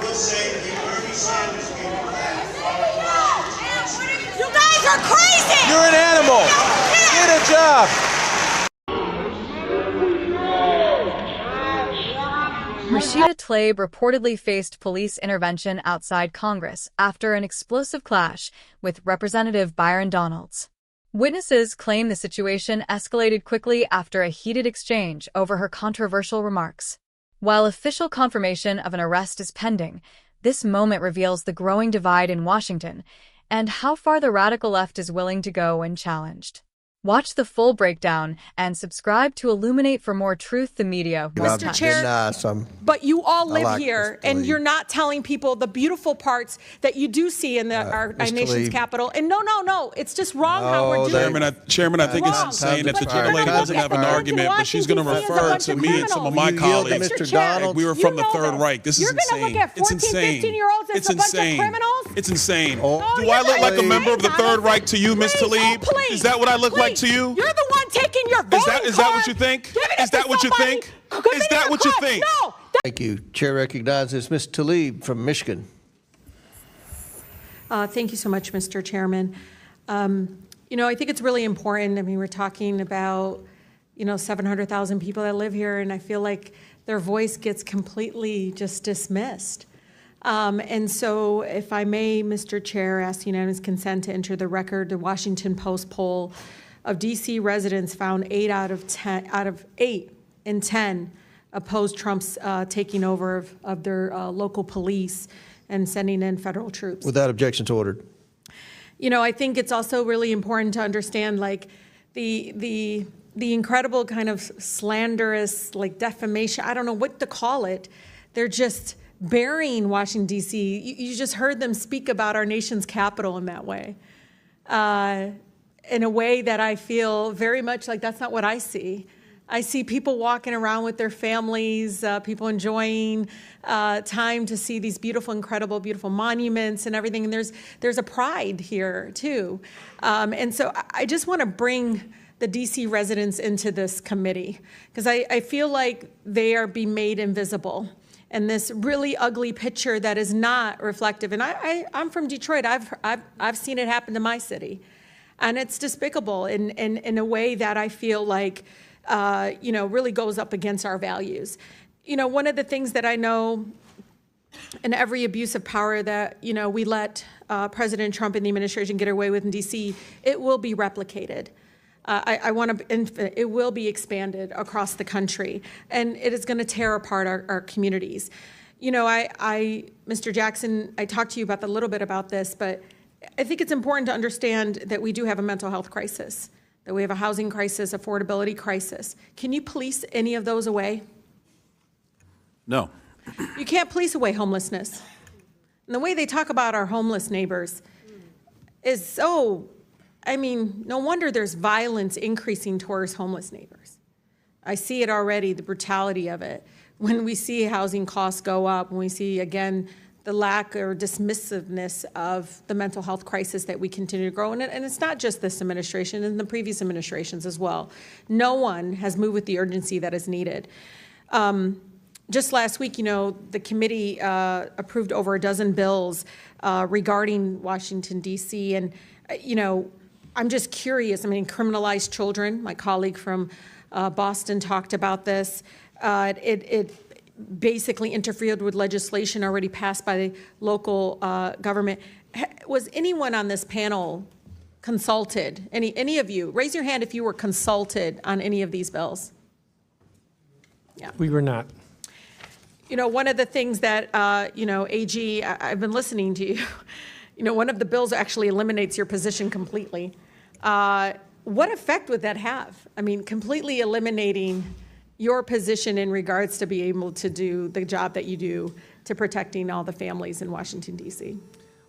will say that Bernie Sanders gave a You guys are crazy! You're an animal! Get a job! Rashida Tlaib reportedly faced police intervention outside Congress after an explosive clash with Representative Byron. Witnesses claim the situation escalated quickly after a heated exchange over her controversial remarks. While official confirmation of an arrest is pending, this moment reveals the growing divide in Washington and how far the radical left is willing to go when challenged. Watch the full breakdown and subscribe to Illuminate for more truth the media won't touch. Mr. Chair, but you all live here, and you're not telling people the beautiful parts that you do see in our nation's capital. And no, it's just wrong how we're doing it. Chairman, I think it's insane that the gentlelady doesn't have an argument, but she's going to refer to me and some of my colleagues. We were from the Third Reich. This is insane. It's insane. It's insane. It's insane. Do I look like a member of the Third Reich to you, Ms. Tlaib? Is that what I look like to you? You're the one taking your voting card. Is that what you think? Is that what you think? Is that what you think? No. Thank you. Chair recognizes Ms. Tlaib from Michigan. Thank you so much, Mr. Chairman. I think it's really important. I mean, we're talking about, 700,000 people that live here, and I feel like their voice gets completely just dismissed. And so, if I may, Mr. Chair, ask unanimous consent to enter the record the Washington Post poll of D.C. residents found 8 out of 8 in 10 opposed Trump's taking over of their local police and sending in federal troops. Without objections ordered. I think it's also really important to understand, like, the incredible kind of slanderous, like, defamation. I don't know what to call it. They're just burying Washington, D.C. You just heard them speak about our nation's capital in that way, in a way that I feel very much like that's not what I see. I see people walking around with their families, people enjoying time to see these beautiful, incredible, beautiful monuments and everything. And there's a pride here, too. And so I just want to bring the D.C. residents into this committee, because I feel like they are being made invisible. And this really ugly picture that is not reflective. And I'm from Detroit. I've seen it happen to my city, and it's despicable in a way that I feel like really goes up against our values. One of the things that I know in every abuse of power that we let President Trump and the administration get away with in D.C., it will be replicated. It will be expanded across the country, and it is going to tear apart our communities. Mr. Jackson, I talked to you about a little bit about this, but I think it's important to understand that we do have a mental health crisis, that we have a housing crisis, affordability crisis. Can you police any of those away? No. You can't police away homelessness. And the way they talk about our homeless neighbors is so... no wonder there's violence increasing towards homeless neighbors. I see it already, the brutality of it. When we see housing costs go up, when we see, again, the lack or dismissiveness of the mental health crisis that we continue to grow. And it's not just this administration, and the previous administrations as well. No one has moved with the urgency that is needed. Just last week, the committee approved over a dozen bills regarding Washington, D.C., and, I'm just curious. Criminalize children. My colleague from Boston talked about this. It basically interfered with legislation already passed by the local government. Was anyone on this panel consulted? Any of you? Raise your hand if you were consulted on any of these bills. Yeah. We were not. One of the things that, AG, I've been listening to you. One of the bills actually eliminates your position completely. What effect would that have? Completely eliminating your position in regards to be able to do the job that you do to protecting all the families in Washington, D.C.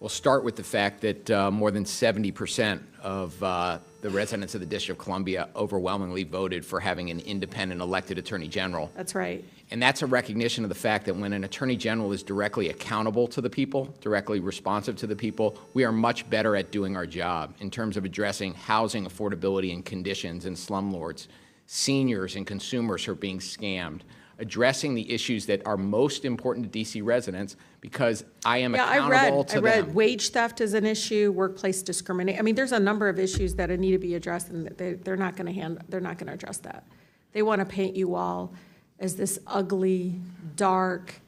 We'll start with the fact that more than 70% of the residents of the District of Columbia overwhelmingly voted for having an independent elected attorney general. That's right. And that's a recognition of the fact that when an attorney general is directly accountable to the people, directly responsive to the people, we are much better at doing our job in terms of addressing housing affordability and conditions in slumlords, seniors and consumers who are being scammed, addressing the issues that are most important to D.C. residents, because I am accountable to them. I read wage theft is an issue, workplace discrimination. I mean, there's a number of issues that need to be addressed, and they're not going to address that. They want to paint you all as this ugly, dark,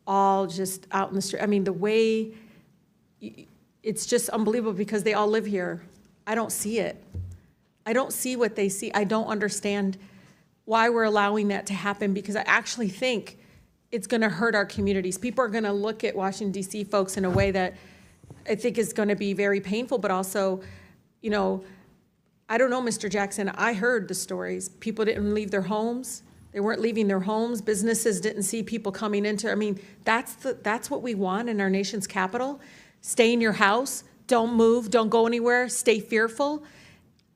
all just out in the street. I mean, the way, it's just unbelievable because they all live here. I don't see it. I don't see what they see. I don't understand why we're allowing that to happen, because I actually think it's going to hurt our communities. People are going to look at Washington, D.C. folks in a way that I think is going to be very painful, but also, you know, I don't know, Mr. Jackson, I heard the stories. People didn't leave their homes. They weren't leaving their homes. Businesses didn't see people coming into, I mean, that's what we want in our nation's capital. Stay in your house, don't move, don't go anywhere, stay fearful.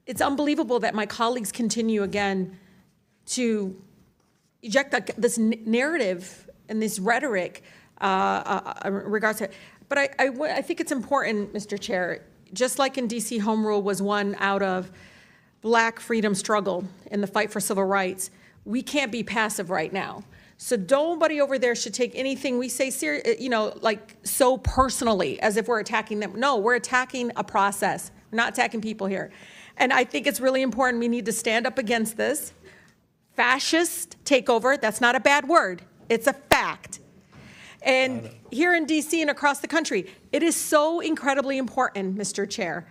It's unbelievable that my colleagues continue again to eject this narrative and this rhetoric in regards to it. But I think it's important, Mr. Chair, just like in D.C., Home Rule was one out of Black freedom struggle in the fight for civil rights, we can't be passive right now. So nobody over there should take anything we say like so personally as if we're attacking them. No, we're attacking a process. We're not attacking people here. And I think it's really important. We need to stand up against this fascist takeover. That's not a bad word. It's a fact. And here in D.C. and across the country, it is so incredibly important, Mr. Chair,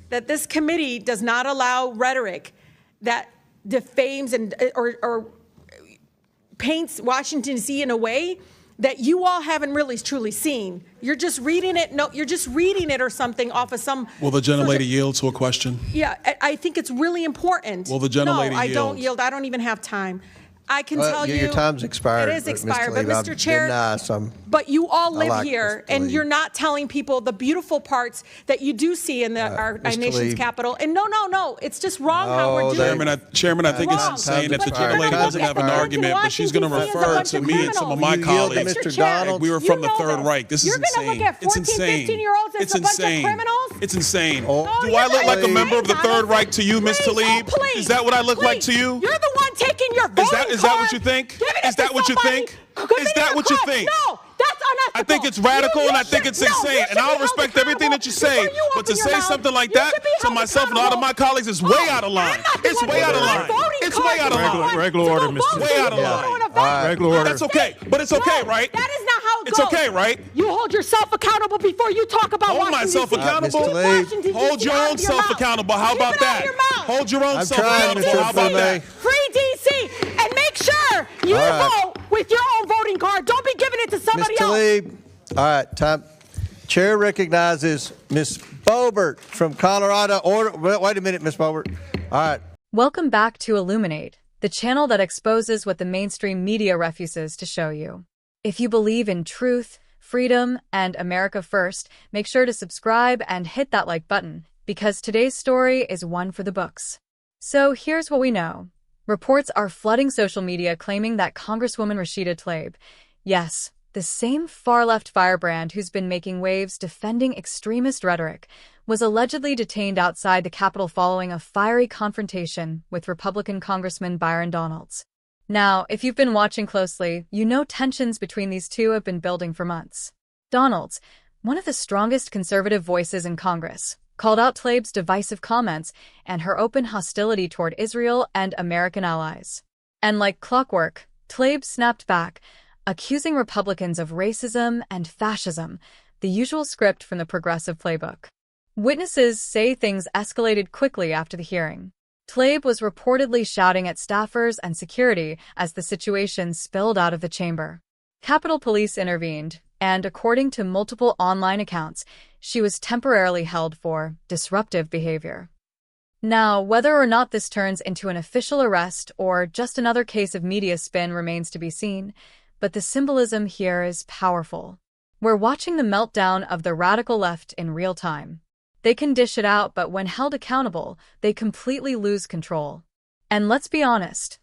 that this committee does not allow rhetoric that defames and or paints Washington, D.C. in a way that you all haven't really truly seen. You're just reading it. No, you're just reading it or something off of some. Will the gentlelady yield to a question? Yeah, I think it's really important. Will the gentlelady yield? No, I don't yield. I don't even have time. I can tell you. Your time's expired. It is expired, but Tlaib, Mr. Chair, but you all live here, and you're not telling people the beautiful parts that you do see in our nation's capital. And no, it's just wrong how we're doing it. Chairman, I think it's insane that the gentlelady doesn't have an argument, but she's going to refer to me and some of my colleagues. Mr. Donald, we were from the Third Reich. This is insane. You're going to look at 14, 15-year-olds as a bunch of criminals? It's insane. Do I look like a member of the Third Reich to you, Ms. Tlaib? Please. Is that what I look like to you? You're the one taking your voting card. Is that what you think? Is that what you think? Is that what you think? No, that's unethical. I think it's radical and I think it's insane. And I'll respect everything that you say. But to say something like that to myself and all of my colleagues is way out of line. It's way out of line. It's way out of line. Regular order, Mr. Way out of line. Regular order. That's okay. But it's okay, right? That is not how it goes. It's okay, right? You hold yourself accountable before you talk about Hold myself accountable. Hold your own self accountable. How about that? Hold your own self accountable. How about that? Free DC and make sure you vote with your own voting card. Don't be giving it to somebody else. Tlaib. All right, time. Chair recognizes Ms. Boebert from Colorado. Wait a minute, Ms. Boebert. All right. Welcome back to Illuminate, the channel that exposes what the mainstream media refuses to show you. If you believe in truth, freedom, and America first, make sure to subscribe and hit that like button, because today's story is one for the books. So here's what we know. Reports are flooding social media claiming that Congresswoman Rashida Tlaib, yes, the same far-left firebrand who's been making waves defending extremist rhetoric, was allegedly detained outside the Capitol following a fiery confrontation with Republican Congressman Byron Donalds. Now, if you've been watching closely, you know tensions between these two have been building for months. Donalds, one of the strongest conservative voices in Congress, called out Tlaib's divisive comments and her open hostility toward Israel and American allies. And like clockwork, Tlaib snapped back, accusing Republicans of racism and fascism, the usual script from the progressive playbook. Witnesses say things escalated quickly after the hearing. Tlaib was reportedly shouting at staffers and security as the situation spilled out of the chamber. Capitol Police intervened, and according to multiple online accounts, she was temporarily held for disruptive behavior. Now, whether or not this turns into an official arrest or just another case of media spin remains to be seen, but the symbolism here is powerful. We're watching the meltdown of the radical left in real time. They can dish it out, but when held accountable, they completely lose control. And let's be honest,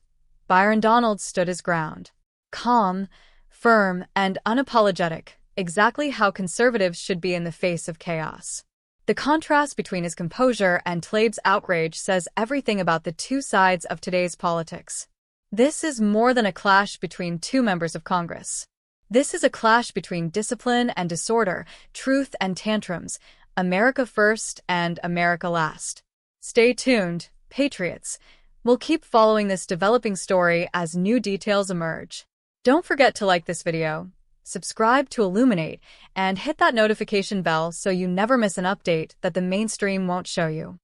Byron Donalds stood his ground. Calm, firm, and unapologetic, exactly how conservatives should be in the face of chaos. The contrast between his composure and Tlaib's outrage says everything about the two sides of today's politics. This is more than a clash between two members of Congress. This is a clash between discipline and disorder, truth and tantrums, America first and America last. Stay tuned, Patriots. We'll keep following this developing story as new details emerge. Don't forget to like this video, subscribe to Illuminate, and hit that notification bell so you never miss an update that the mainstream won't show you.